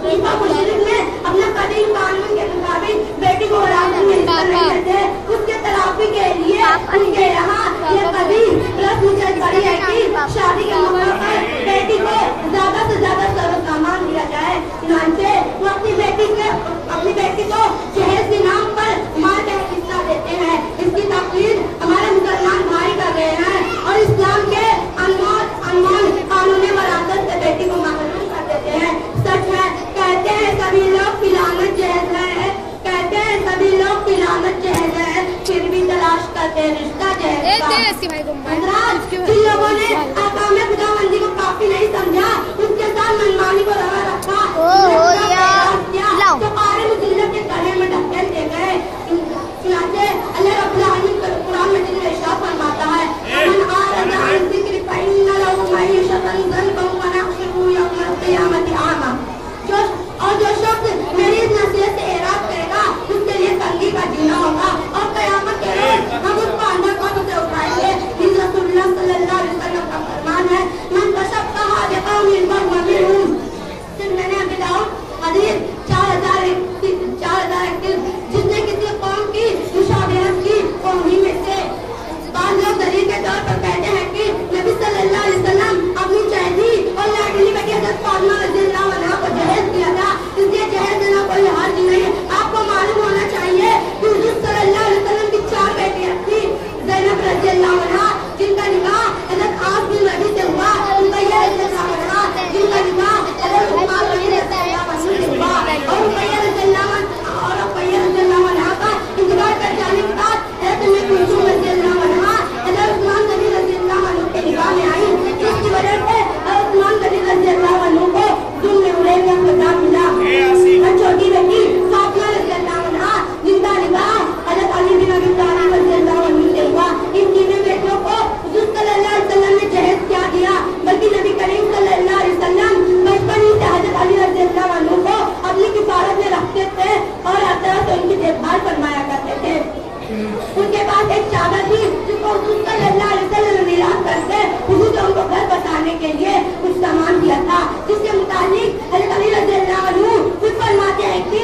اپنا قدیم قانون کے مطابق بیٹی کو وراثت میں حصہ نہیں دیتے، اس کے تلافی کے لیے ان کے یہاں یہ قدیم رسم چل پڑی ہے کہ شادی کے موقع پر بیٹی کو زیادہ سے زیادہ سر و سامان دیا جائے، چنانچہ وہ اپنی بیٹی کو جہیز کے نام پر مال کا حصہ دیتے ہیں۔ اس کی تقریر ہمارے مسلمان بھائی کر رہے ہیں اور اسلام کے انمول قانون وراثت سے بیٹی کو محروم کر دیتے ہیں۔ سچ ہے، کہتے ہیں سبھی لوگ کی لعنت جہیز ہے، کہتے ہیں سبھی لوگ کی لعنت جہیز ہے، پھر بھی تلاش کرتے رشتہ جہیز کا۔ جن لوگوں نے احکام خداوندی کو کافی نہیں سمجھا، ان کے ساتھ منمانی کو روا رکھا، تو قاری مذلت کے گلے میں ڈھکیل دے گئے۔ چنانچہ اللہ رب العالمین قرآن مجید میں ارشاد فرماتا ہے، من اعرض عن ذکری فإن له معیشة ضنکا ونحشره یوم القیامة اعمی۔ اور جو شخص میری اس نصیحت سے اعراض کرے گا اس کے لیے تنگی کا جینا ہوگا اور قیامت کے روز ہم اس کو اندر قبر سے اٹھائیں گے۔ رسول اللہ صلی اللہ علیہ وسلم کا فرمان ہے، من تشبہ بقوم فهو منهم۔ پھر میں نے ابھی داؤد حدیث 4041 جس نے کسی قوم کی مشابہت کی قوم ہی میں سے۔ بعض لوگ دلیل کے طور پر کہتے ہیں کہ نبی صلی اللہ علیہ وسلم اپنی چہیتی اور لاڈلی بیٹی حضرت فاطمہ رضی اللہ عنہا کو جہیز دیا تھا، اس لیے جہیز دینا کوئی حرج نہیں۔ آپ کو معلوم ہونا چاہیے کہ حضور صلی اللہ علیہ وسلم کی 4 بیٹیاں تھیں، زینب رضی اللہ عنہا جن کا نکاح حضرت عاص بن ربیع سے ہوا، رقیہ رضی اللہ عنہا جن کا نکاح حضرت عثمان رضی اللہ عنہ سے ہوا، اور رقیہ رضی اللہ عنہا کا انتقال کر جانے کے بعد حضرت ام کلثوم رضی اللہ عنہا حضرت عثمان غنی رضی اللہ عنہ کے نکاح میں آئی، جس کی وجہ سے حضرت عثمان غنی رضی اللہ عنہ کو ظلم علیہ کا خطاب ملا۔ چھوٹی بیٹی فاطمہ رضی اللہ عنہا جن کا نکاح حضرت علی بن ابی طالب رضی اللہ عنہ سے ہوا، ان تینوں بیٹیوں کو حضور صلی اللہ علیہ وسلم نے جہیز کیا دیا، بلکہ نبی کریم صلی اللہ علیہ وسلم بچپن ہی سے حضرت علی رضی اللہ عنہ کو اپنی کفالت میں رکھتے تھے اور ہر طرح سے ان کی دیکھ بھال فرمایا کرتے تھے۔ ان کے پاس ایک چادر تھی جس کو حضور صلی اللہ علیہ وسلم میراث کرتے حضور نے ان کو گھر بسانے کے لیے کچھ سامان دیا تھا، جس کے متعلق حضرت علی رضی اللہ عنہ خود فرماتے ہیں کہ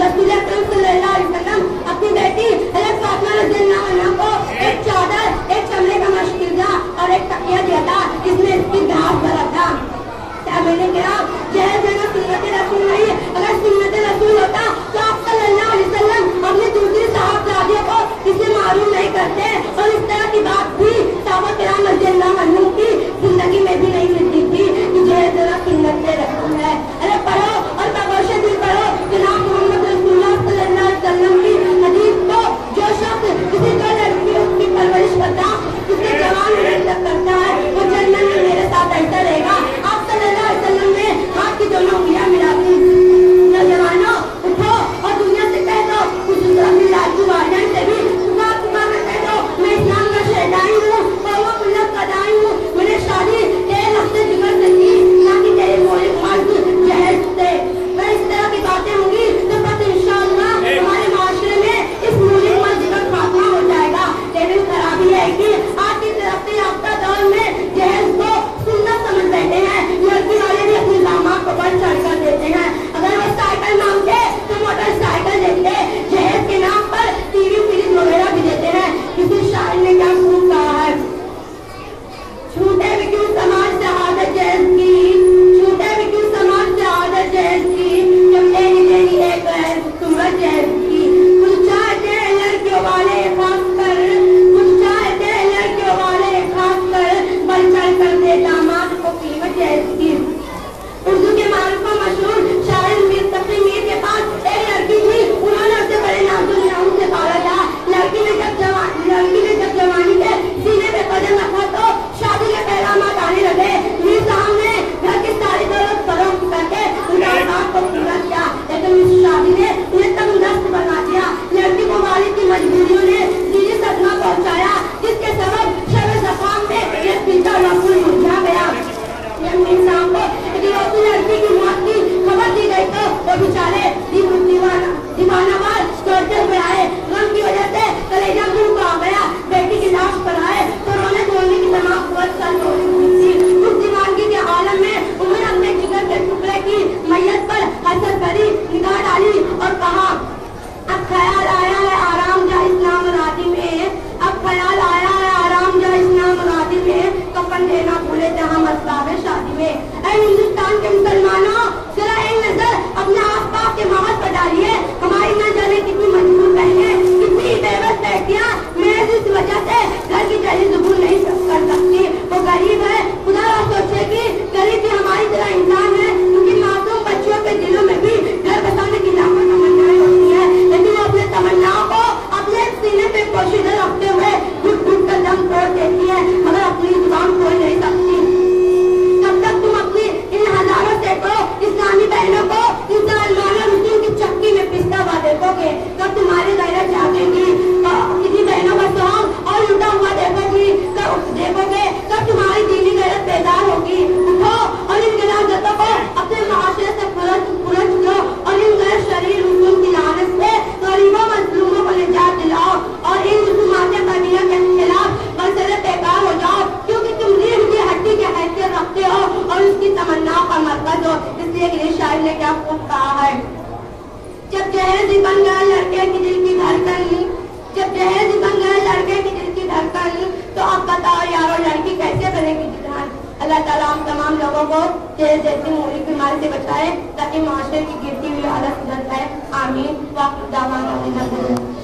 رسول اکرم صلی اللہ علیہ وسلم اپنی بیٹی حضرت فاطمہ رضی اللہ عنہ کو ایک چادر، ایک چمڑے کا مشکیزہ اور ایک تکیہ دیا تھا جس میں اس کی گھاس بھرا تھا۔ میں نے کہا جہیز دینا سنت رسول نہیں، اگر سنت رسول ہوتا تو آپ صلی اللہ علیہ وسلم اپنی دوسری صحابیوں کو اسے معلوم نہیں کرتے، اور اس طرح کی بات بھی صحابہ کرام رضی اللہ عنہم کی زندگی میں بھی نہیں ملتی تھی کہ جہیز دینا سنت رسول ہے۔ ارے پڑھو اور بغوش دل پڑھو جناب محمد رسول اللہ صلی اللہ علیہ وسلم کی حدیث کو، جو شخص کسی جو لڑکی کی پرورش کرتا، کسی جوان کرتا ہے، وہ جنت میں میرے ساتھ ایسا رہے گا۔ آپ صلی اللہ علیہ وسلم نے ہاتھ کی دونوں انگلیاں ملا دی، نوجوانوں اٹھو اور دنیا سے کہہ دو، اپنی لالچی والدین سے بھی پکار میں کہہ دو، میں اسلام کا شہدائی ہوں، قوم ملت کا دائی ہوں، میں نے شادی 1 ہفتے سنیے کہ شاعر نے کیا خوب کہا ہے. جب جہیز بن گیا لڑکے کی دل کی دھڑکن، جب جہیز بن گیا لڑکے کی دل کی دھڑکن، تو اب بتاؤ یارو لڑکی کیسے بنے گی جدھان. اللہ تعالیٰ ہم تمام لوگوں کو جہیز جیسی موری بیماری سے بچائے تاکہ معاشرے کی گرتی ہوئی حالت سدھر جائے. آمین. وآخر دعوانا